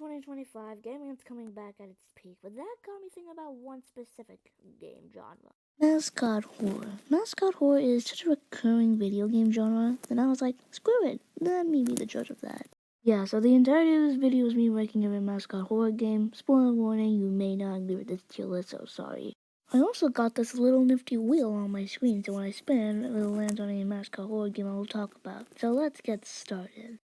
2025, gaming is coming back at its peak, but that got me thinking about one specific game genre. Mascot horror. Mascot horror is such a recurring video game genre, and I was like, screw it, let me be the judge of that. Yeah, so the entirety of this video is me ranking every mascot horror game. Spoiler warning, you may not agree with this tier list, so sorry. I also got this little nifty wheel on my screen, so when I spin, it will land on a mascot horror game I will talk about. So let's get started.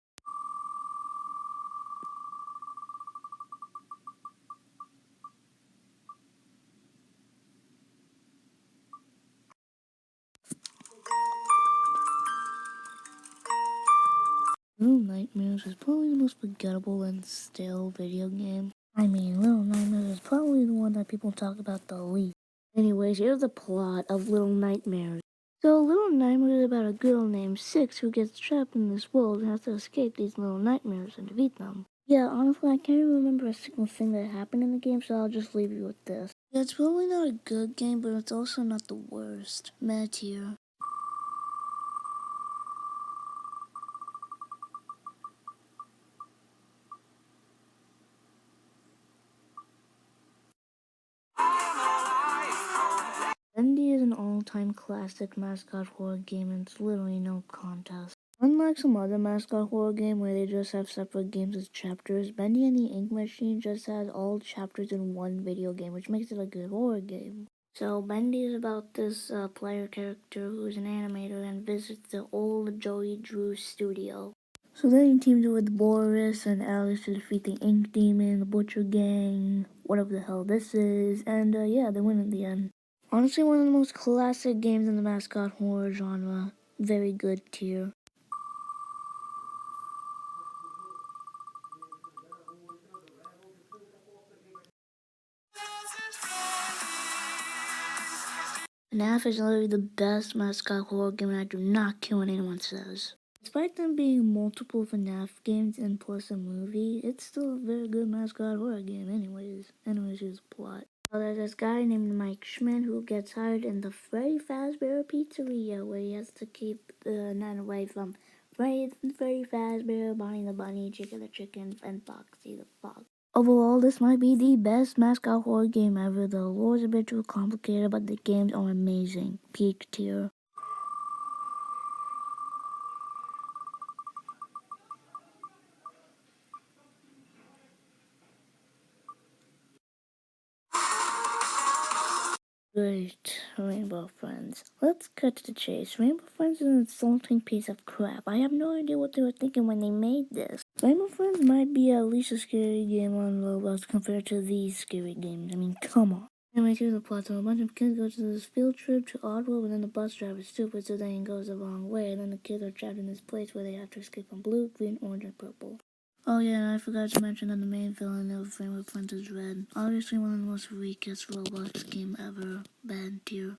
Little Nightmares is probably the most forgettable and stale video game. Little Nightmares is probably the one that people talk about the least. Anyways, here's the plot of Little Nightmares. So, Little Nightmares is about a girl named Six who gets trapped in this world and has to escape these little nightmares and defeat them. Yeah, honestly, I can't even remember a single thing that happened in the game, so I'll just leave you with this. Yeah, it's probably not a good game, but it's also not the worst. Meh tier. Bendy is an all-time classic mascot horror game and it's literally no contest. Unlike some other mascot horror game where they just have separate games as chapters, Bendy and the Ink Machine just has all chapters in one video game, which makes it a good horror game. So Bendy is about this player character who's an animator and visits the old Joey Drew studio. So then he teams up with Boris and Alice to defeat the Ink Demon, the Butcher Gang, whatever the hell this is, and yeah, they win in the end. Honestly, one of the most classic games in the mascot horror genre. Very good tier. FNAF is literally the best mascot horror game and I do not care what anyone says. Despite them being multiple FNAF games and plus a movie, it's still a very good mascot horror game anyways. Anyways, here's the plot. So there's this guy named Mike Schmidt who gets hired in the Freddy Fazbear Pizzeria where he has to keep the net away from Freddy Fazbear, Bonnie the Bunny, Chicken the Chicken, and Foxy the Fox. Overall, this might be the best mascot horror game ever. The lore is a bit too complicated, but the games are amazing. Peak tier. Great, Rainbow Friends. Let's cut to the chase. Rainbow Friends is an insulting piece of crap. I have no idea what they were thinking when they made this. Rainbow Friends might be at least a scary game on Roblox compared to these scary games. Come on. Anyways, here's the plot. So a bunch of kids go to this field trip to Ottawa, but then the bus driver is stupid, so then he goes the wrong way, and then the kids are trapped in this place where they have to escape from blue, green, orange, and purple. Oh yeah, and I forgot to mention that the main villain of Rainbow Friends is Red. Obviously one of the most weakest Roblox game ever. Bad tier.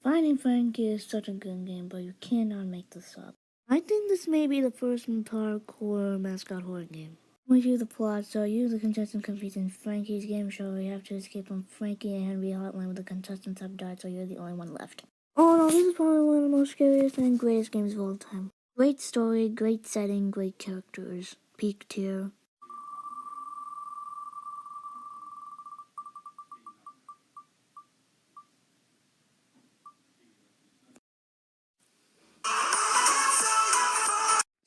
Finding Frankie is such a good game, but you cannot make this up. I think this may be the first hardcore mascot horror game. We do the plot, so you, the contestant, compete in Frankie's game show where you have to escape from Frankie and Henry Hotline where the contestants have died, so you're the only one left. Oh no, this is probably one of the most scariest and greatest games of all time. Great story, great setting, great characters. Peak tier.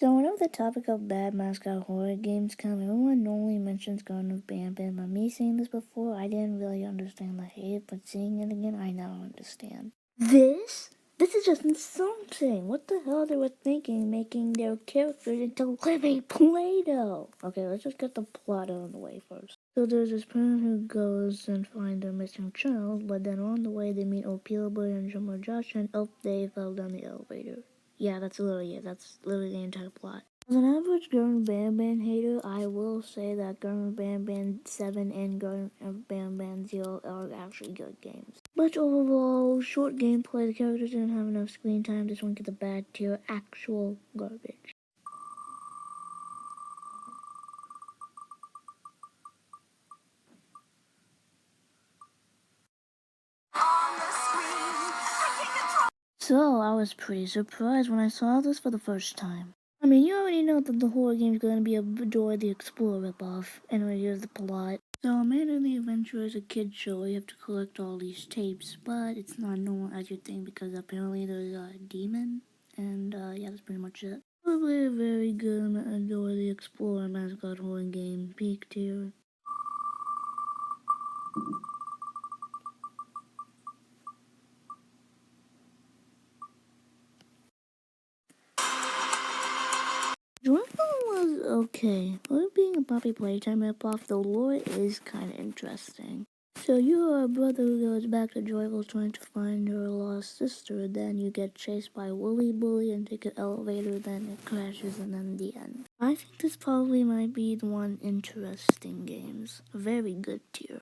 So whenever the topic of bad mascot horror games come, everyone normally mentions Garden of Banban, but me seeing this before, I didn't really understand the hate, but seeing it again, I now understand. This is just insulting. What the hell they were thinking, making their characters into living Play-Doh? Okay, let's just get the plot out of the way first. So there's this parent who goes and finds their missing child, but then on the way they meet Opila Boy and Jumbo Josh, and they fell down the elevator. Yeah, that's literally it. That's literally the entire plot. As an average Garden Banban hater, I will say that Garden Banban 7 and Garden Banban 0 are actually good games. But overall, short gameplay, the characters didn't have enough screen time, this one gets a bad tier, actual garbage. So, I was pretty surprised when I saw this for the first time. I mean, you already know that the horror game's gonna be a Dora the Explorer ripoff. Anyway, here's the plot. So, Amanda and the Adventure is a kid show where you have to collect all these tapes, but it's not normal as you think because apparently there's a demon. And, yeah, that's pretty much it. Probably a very good Dora the Explorer mascot horror game. Peak tier. Joyful was okay. For it being a Poppy Playtime ripoff, the lore is kinda interesting. So you're a brother who goes back to Joyful trying to find her lost sister, then you get chased by Woolly Bully and take an elevator, then it crashes and then the end. I think this probably might be the one interesting games. Very good tier.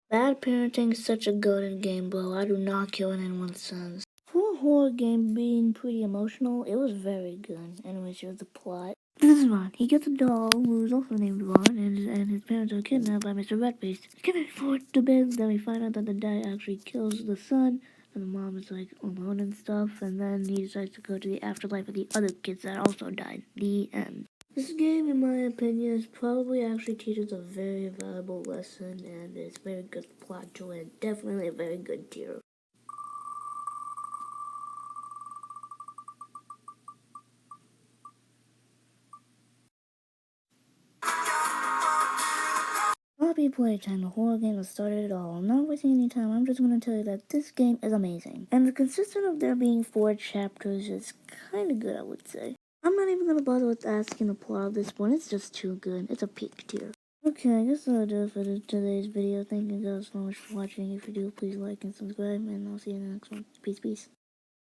Bad Parenting is such a goated game, bro. I do not care what anyone says. For a horror game being pretty emotional, it was very good. Anyways, here's the plot. This is Ron. He gets a doll who's also named Ron, and his parents are kidnapped by Mr. Redface. He cannot afford the bed, then we find out that the dad actually kills the son, and the mom is like alone and stuff, and then he decides to go to the afterlife with the other kids that also died. The end. This game, in my opinion, is probably actually teaches a very valuable lesson, and it's very good plot to it. Definitely a very good tier. Poppy Playtime, the horror game that started it all. I'm not wasting any time, I'm just gonna tell you that this game is amazing. And the consistent of there being 4 chapters is kinda good, I would say. I'm not even gonna bother with asking the plot of this one, it's just too good. It's a peak tier. Okay, I guess that'll do it for today's video. Thank you guys so much for watching. If you do, please like and subscribe, and I'll see you in the next one. Peace, peace.